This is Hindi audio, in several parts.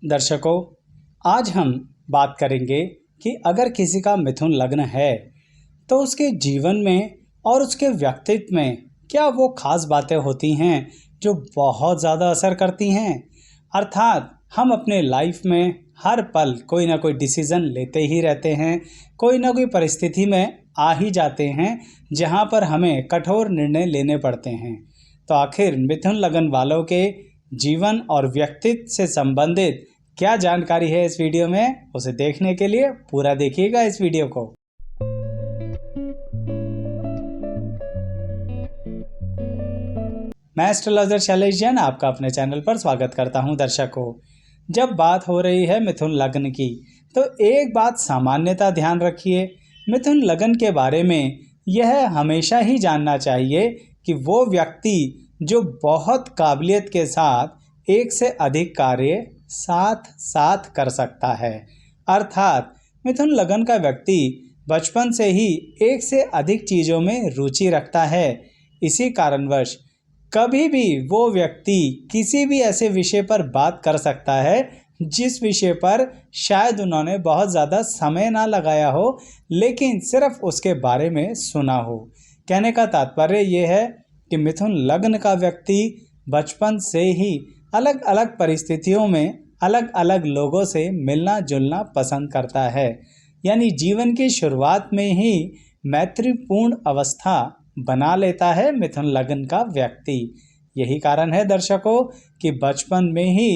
दर्शकों, आज हम बात करेंगे कि अगर किसी का मिथुन लग्न है तो उसके जीवन में और उसके व्यक्तित्व में क्या वो खास बातें होती हैं जो बहुत ज़्यादा असर करती हैं। अर्थात हम अपने लाइफ में हर पल कोई ना कोई डिसीज़न लेते ही रहते हैं, कोई ना कोई परिस्थिति में आ ही जाते हैं जहां पर हमें कठोर निर्णय लेने पड़ते हैं। तो आखिर मिथुन लगन वालों के जीवन और व्यक्तित्व से संबंधित क्या जानकारी है इस वीडियो में, उसे देखने के लिए पूरा देखिएगा इस वीडियो को। मैं एस्ट्रोलॉजर शैलेश जैन आपका अपने चैनल पर स्वागत करता हूं। दर्शकों, जब बात हो रही है मिथुन लग्न की तो एक बात सामान्यता ध्यान रखिए। मिथुन लग्न के बारे में यह हमेशा ही जानना चाहिए कि वो व्यक्ति जो बहुत काबिलियत के साथ एक से अधिक कार्य साथ साथ कर सकता है। अर्थात मिथुन लगन का व्यक्ति बचपन से ही एक से अधिक चीज़ों में रुचि रखता है। इसी कारणवश कभी भी वो व्यक्ति किसी भी ऐसे विषय पर बात कर सकता है जिस विषय पर शायद उन्होंने बहुत ज़्यादा समय ना लगाया हो, लेकिन सिर्फ उसके बारे में सुना हो। कहने का तात्पर्य ये है कि मिथुन लग्न का व्यक्ति बचपन से ही अलग अलग परिस्थितियों में अलग अलग लोगों से मिलना जुलना पसंद करता है। यानी जीवन की शुरुआत में ही मैत्रीपूर्ण अवस्था बना लेता है मिथुन लग्न का व्यक्ति। यही कारण है दर्शकों कि बचपन में ही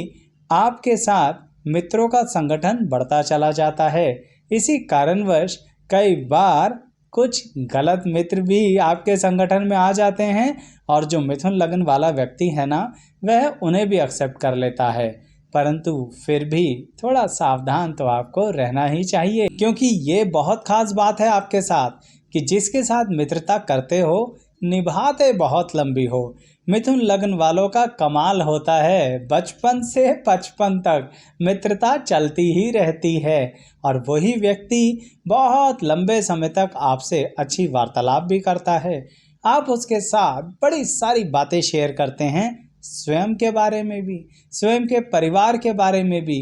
आपके साथ मित्रों का संगठन बढ़ता चला जाता है। इसी कारणवश कई बार कुछ गलत मित्र भी आपके संगठन में आ जाते हैं और जो मिथुन लगन वाला व्यक्ति है ना, वह उन्हें भी एक्सेप्ट कर लेता है। परंतु फिर भी थोड़ा सावधान तो आपको रहना ही चाहिए, क्योंकि ये बहुत खास बात है आपके साथ कि जिसके साथ मित्रता करते हो निभाते बहुत लंबी हो। मिथुन लग्न वालों का कमाल होता है, बचपन से 55 तक मित्रता चलती ही रहती है और वही व्यक्ति बहुत लंबे समय तक आपसे अच्छी वार्तालाप भी करता है। आप उसके साथ बड़ी सारी बातें शेयर करते हैं, स्वयं के बारे में भी, स्वयं के परिवार के बारे में भी।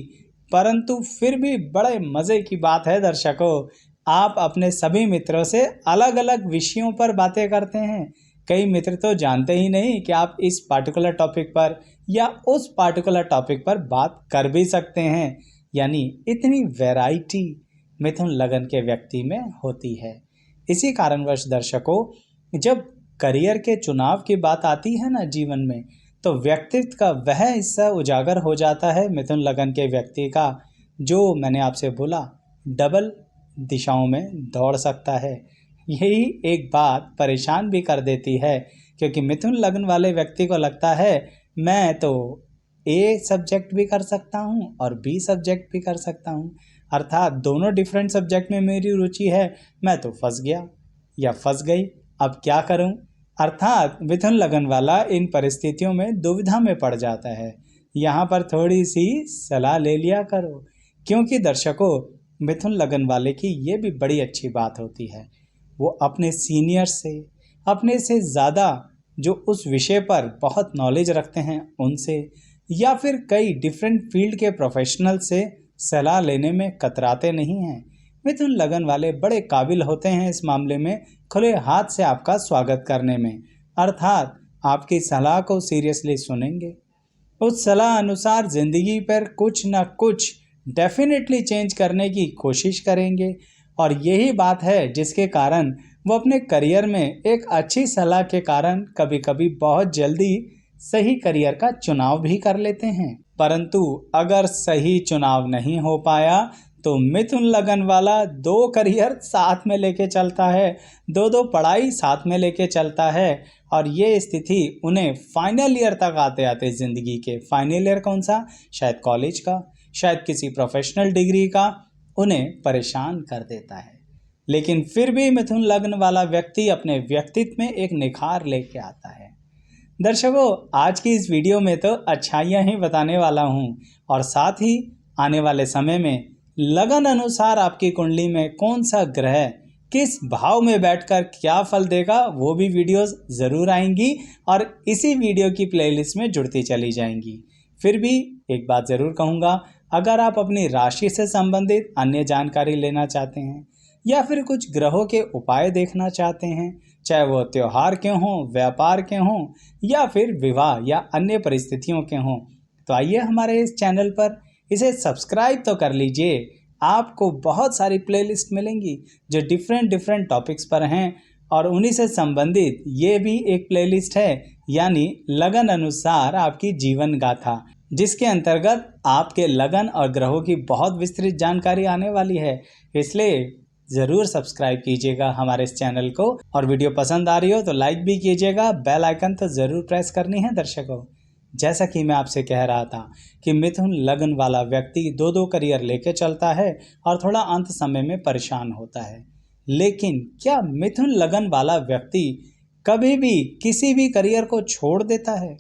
परंतु फिर भी बड़े मज़े की बात है दर्शकों, आप अपने सभी मित्रों से अलग अलग विषयों पर बातें करते हैं। कई मित्र तो जानते ही नहीं कि आप इस पार्टिकुलर टॉपिक पर या उस पार्टिकुलर टॉपिक पर बात कर भी सकते हैं। यानी इतनी वैरायटी मिथुन लगन के व्यक्ति में होती है। इसी कारणवश दर्शकों, जब करियर के चुनाव की बात आती है ना जीवन में, तो व्यक्तित्व का वह हिस्सा उजागर हो जाता है मिथुन लगन के व्यक्ति का, जो मैंने आपसे बोला डबल दिशाओं में दौड़ सकता है। यही एक बात परेशान भी कर देती है, क्योंकि मिथुन लग्न वाले व्यक्ति को लगता है मैं तो ए सब्जेक्ट भी कर सकता हूँ और बी सब्जेक्ट भी कर सकता हूँ। अर्थात दोनों डिफरेंट सब्जेक्ट में मेरी रुचि है, मैं तो फंस गया या फंस गई, अब क्या करूँ। अर्थात मिथुन लगन वाला इन परिस्थितियों में दुविधा में पड़ जाता है। यहाँ पर थोड़ी सी सलाह ले लिया करो, क्योंकि दर्शकों मिथुन लगन वाले की ये भी बड़ी अच्छी बात होती है, वो अपने सीनियर से, अपने से ज़्यादा जो उस विषय पर बहुत नॉलेज रखते हैं उनसे, या फिर कई डिफरेंट फील्ड के प्रोफेशनल से सलाह लेने में कतराते नहीं हैं। मिथुन लगन वाले बड़े काबिल होते हैं इस मामले में खुले हाथ से आपका स्वागत करने में। अर्थात आपकी सलाह को सीरियसली सुनेंगे, उस सलाह अनुसार ज़िंदगी पर कुछ ना कुछ डेफिनेटली चेंज करने की कोशिश करेंगे। और यही बात है जिसके कारण वो अपने करियर में एक अच्छी सलाह के कारण कभी कभी बहुत जल्दी सही करियर का चुनाव भी कर लेते हैं। परंतु अगर सही चुनाव नहीं हो पाया तो मिथुन लगन वाला दो करियर साथ में लेके चलता है, दो पढ़ाई साथ में लेके चलता है। और ये स्थिति उन्हें फाइनल ईयर तक आते आते, ज़िंदगी के फाइनल ईयर कौन सा, शायद कॉलेज का, शायद किसी प्रोफेशनल डिग्री का, उन्हें परेशान कर देता है। लेकिन फिर भी मिथुन लग्न वाला व्यक्ति अपने व्यक्तित्व में एक निखार लेके आता है। दर्शकों, आज की इस वीडियो में तो अच्छाइयाँ ही बताने वाला हूँ, और साथ ही आने वाले समय में लगन अनुसार आपकी कुंडली में कौन सा ग्रह किस भाव में बैठकर क्या फल देगा वो भी वीडियोस ज़रूर आएंगी और इसी वीडियो की प्लेलिस्ट में जुड़ती चली जाएंगी। फिर भी एक बात ज़रूर कहूँगा, अगर आप अपनी राशि से संबंधित अन्य जानकारी लेना चाहते हैं या फिर कुछ ग्रहों के उपाय देखना चाहते हैं, चाहे वो त्योहार के हों, व्यापार के हों या फिर विवाह या अन्य परिस्थितियों के हों, तो आइए हमारे इस चैनल पर इसे सब्सक्राइब तो कर लीजिए। आपको बहुत सारी प्लेलिस्ट मिलेंगी जो डिफरेंट डिफरेंट टॉपिक्स पर हैं और उन्हीं से संबंधित ये भी एक प्लेलिस्ट है, यानी लगन अनुसार आपकी जीवन गाथा, जिसके अंतर्गत आपके लगन और ग्रहों की बहुत विस्तृत जानकारी आने वाली है। इसलिए ज़रूर सब्सक्राइब कीजिएगा हमारे इस चैनल को, और वीडियो पसंद आ रही हो तो लाइक भी कीजिएगा। बेल आइकन तो ज़रूर प्रेस करनी है दर्शकों। जैसा कि मैं आपसे कह रहा था कि मिथुन लगन वाला व्यक्ति दो दो करियर लेके चलता है और थोड़ा अंत समय में परेशान होता है। लेकिन क्या मिथुन लगन वाला व्यक्ति कभी भी किसी भी करियर को छोड़ देता है?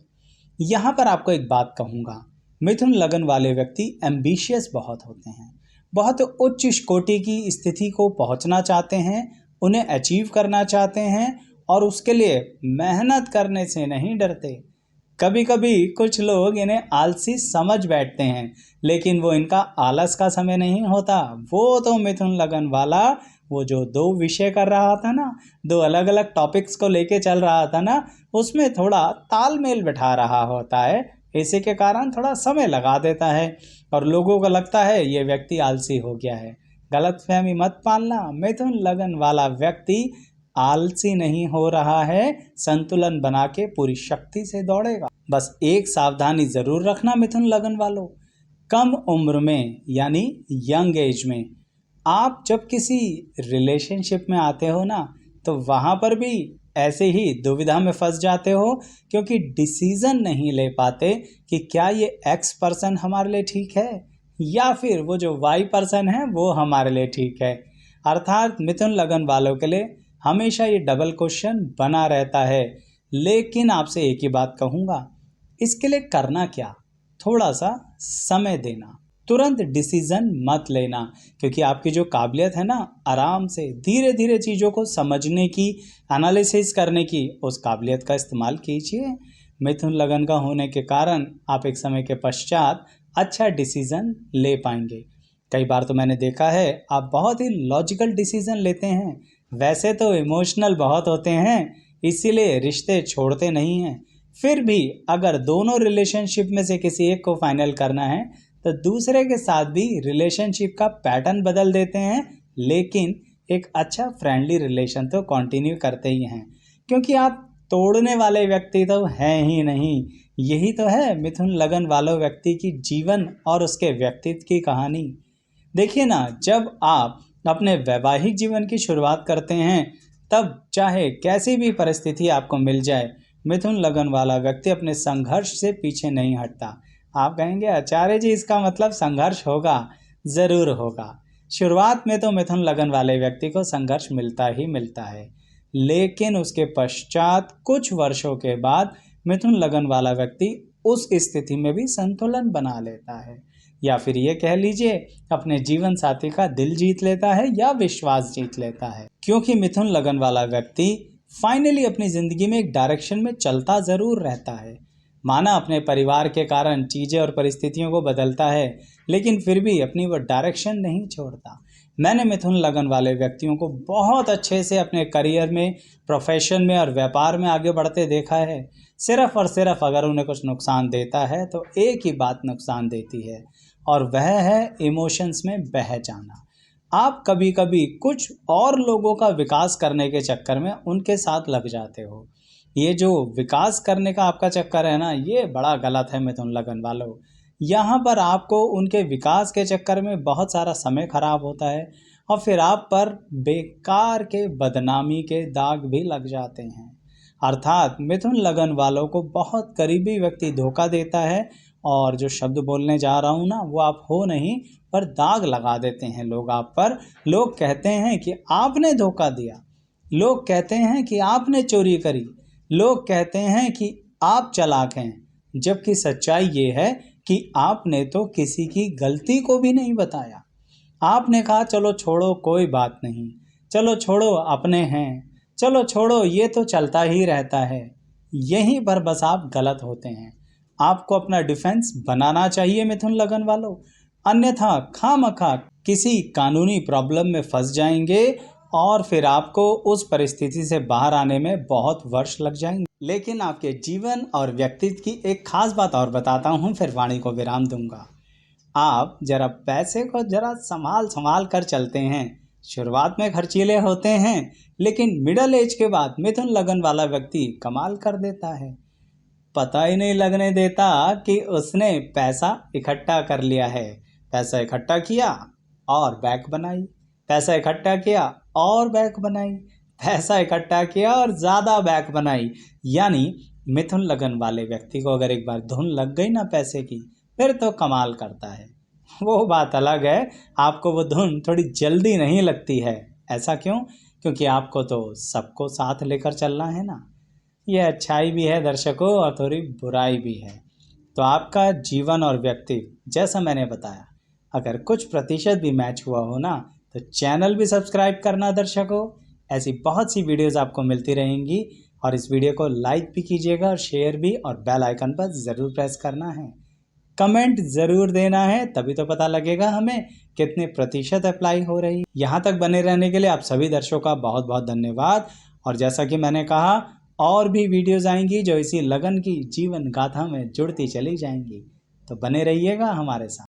यहाँ पर आपको एक बात कहूँगा, मिथुन लगन वाले व्यक्ति एम्बिशियस बहुत होते हैं, बहुत उच्च कोटि की स्थिति को पहुँचना चाहते हैं, उन्हें अचीव करना चाहते हैं और उसके लिए मेहनत करने से नहीं डरते। कभी कभी कुछ लोग इन्हें आलसी समझ बैठते हैं, लेकिन वो इनका आलस का समय नहीं होता। वो तो मिथुन लगन वाला वो जो दो विषय कर रहा था ना, दो अलग अलग टॉपिक्स को लेके चल रहा था ना, उसमें थोड़ा तालमेल बिठा रहा होता है। इसी के कारण थोड़ा समय लगा देता है और लोगों को लगता है ये व्यक्ति आलसी हो गया है। गलतफहमी मत पालना, मिथुन लगन वाला व्यक्ति आलसी नहीं हो रहा है, संतुलन बना के पूरी शक्ति से दौड़ेगा। बस एक सावधानी जरूर रखना मिथुन लगन वालों, कम उम्र में यानी यंग एज में आप जब किसी रिलेशनशिप में आते हो ना, तो वहाँ पर भी ऐसे ही दुविधा में फंस जाते हो, क्योंकि डिसीजन नहीं ले पाते कि क्या ये एक्स पर्सन हमारे लिए ठीक है या फिर वो जो वाई पर्सन है वो हमारे लिए ठीक है। अर्थात मिथुन लगन वालों के लिए हमेशा ये डबल क्वेश्चन बना रहता है। लेकिन आपसे एक ही बात कहूँगा, इसके लिए करना क्या, थोड़ा सा समय देना, तुरंत डिसीजन मत लेना, क्योंकि आपकी जो काबिलियत है ना, आराम से धीरे धीरे चीज़ों को समझने की, एनालिसिस करने की, उस काबिलियत का इस्तेमाल कीजिए। मिथुन लगन का होने के कारण आप एक समय के पश्चात अच्छा डिसीजन ले पाएंगे। कई बार तो मैंने देखा है आप बहुत ही लॉजिकल डिसीजन लेते हैं, वैसे तो इमोशनल बहुत होते हैं, इसीलिए रिश्ते छोड़ते नहीं हैं। फिर भी अगर दोनों रिलेशनशिप में से किसी एक को फाइनल करना है तो दूसरे के साथ भी रिलेशनशिप का पैटर्न बदल देते हैं, लेकिन एक अच्छा फ्रेंडली रिलेशन तो कंटिन्यू करते ही हैं, क्योंकि आप तोड़ने वाले व्यक्ति तो हैं ही नहीं। यही तो है मिथुन लगन वालों व्यक्ति की जीवन और उसके व्यक्तित्व की कहानी। देखिए ना, जब आप अपने वैवाहिक जीवन की शुरुआत करते हैं, तब चाहे कैसी भी परिस्थिति आपको मिल जाए, मिथुन लगन वाला व्यक्ति अपने संघर्ष से पीछे नहीं हटता। आप कहेंगे आचार्य जी इसका मतलब संघर्ष होगा, ज़रूर होगा। शुरुआत में तो मिथुन लगन वाले व्यक्ति को संघर्ष मिलता ही मिलता है, लेकिन उसके पश्चात कुछ वर्षों के बाद मिथुन लगन वाला व्यक्ति उस स्थिति में भी संतुलन बना लेता है, या फिर ये कह लीजिए अपने जीवन साथी का दिल जीत लेता है या विश्वास जीत लेता है। क्योंकि मिथुन लगन वाला व्यक्ति फाइनली अपनी ज़िंदगी में एक डायरेक्शन में चलता ज़रूर रहता है। माना अपने परिवार के कारण चीज़ें और परिस्थितियों को बदलता है, लेकिन फिर भी अपनी वो डायरेक्शन नहीं छोड़ता। मैंने मिथुन लगन वाले व्यक्तियों को बहुत अच्छे से अपने करियर में, प्रोफेशन में और व्यापार में आगे बढ़ते देखा है। सिर्फ और सिर्फ अगर उन्हें कुछ नुकसान देता है तो एक ही बात नुकसान देती है, और वह है इमोशंस में बह जाना। आप कभी कभी कुछ और लोगों का विकास करने के चक्कर में उनके साथ लग जाते हो। ये जो विकास करने का आपका चक्कर है ना, ये बड़ा गलत है मिथुन लगन वालों। यहाँ पर आपको उनके विकास के चक्कर में बहुत सारा समय खराब होता है और फिर आप पर बेकार के बदनामी के दाग भी लग जाते हैं। अर्थात मिथुन लगन वालों को बहुत करीबी व्यक्ति धोखा देता है, और जो शब्द बोलने जा रहा हूँ ना, वो आप हो नहीं पर दाग लगा देते हैं लोग आप पर। लोग कहते हैं कि आपने धोखा दिया, लोग कहते हैं कि आपने चोरी करी, लोग कहते हैं कि आप चालाक हैं, जबकि सच्चाई ये है कि आपने तो किसी की गलती को भी नहीं बताया। आपने कहा चलो छोड़ो कोई बात नहीं, चलो छोड़ो अपने हैं, चलो छोड़ो ये तो चलता ही रहता है। यहीं पर बस आप गलत होते हैं। आपको अपना डिफेंस बनाना चाहिए मिथुन लगन वालों। अन्यथा खामखा किसी कानूनी प्रॉब्लम में फंस जाएंगे और फिर आपको उस परिस्थिति से बाहर आने में बहुत वर्ष लग जाएंगे। लेकिन आपके जीवन और व्यक्तित्व की एक खास बात और बताता हूँ, फिर वाणी को विराम दूंगा। आप जरा पैसे को जरा संभाल संभाल कर चलते हैं। शुरुआत में खर्चीले होते हैं, लेकिन मिडिल एज के बाद मिथुन लगन वाला व्यक्ति कमाल कर देता है। पता ही नहीं लगने देता कि उसने पैसा इकट्ठा कर लिया है। पैसा इकट्ठा किया और बैग बनाई, पैसा इकट्ठा किया और बैग बनाई, पैसा इकट्ठा किया और ज़्यादा बैग बनाई। यानी मिथुन लगन वाले व्यक्ति को अगर एक बार धुन लग गई ना पैसे की, फिर तो कमाल करता है। वो बात अलग है, आपको वो धुन थोड़ी जल्दी नहीं लगती है। ऐसा क्यों? क्योंकि आपको तो सबको साथ लेकर चलना है ना। ये अच्छाई भी है दर्शकों और थोड़ी बुराई भी है। तो आपका जीवन और व्यक्तित्व जैसा मैंने बताया, अगर कुछ प्रतिशत भी मैच हुआ हो ना, तो चैनल भी सब्सक्राइब करना दर्शकों। ऐसी बहुत सी वीडियोस आपको मिलती रहेंगी और इस वीडियो को लाइक भी कीजिएगा और शेयर भी, और बेल आइकन पर ज़रूर प्रेस करना है। कमेंट ज़रूर देना है, तभी तो पता लगेगा हमें कितने प्रतिशत अप्लाई हो रही। यहाँ तक बने रहने के लिए आप सभी दर्शकों का बहुत बहुत धन्यवाद। और जैसा कि मैंने कहा, और भी वीडियोस आएंगी जो इसी लगन की जीवन गाथा में जुड़ती चली जाएंगी। तो बने रहिएगा हमारे साथ।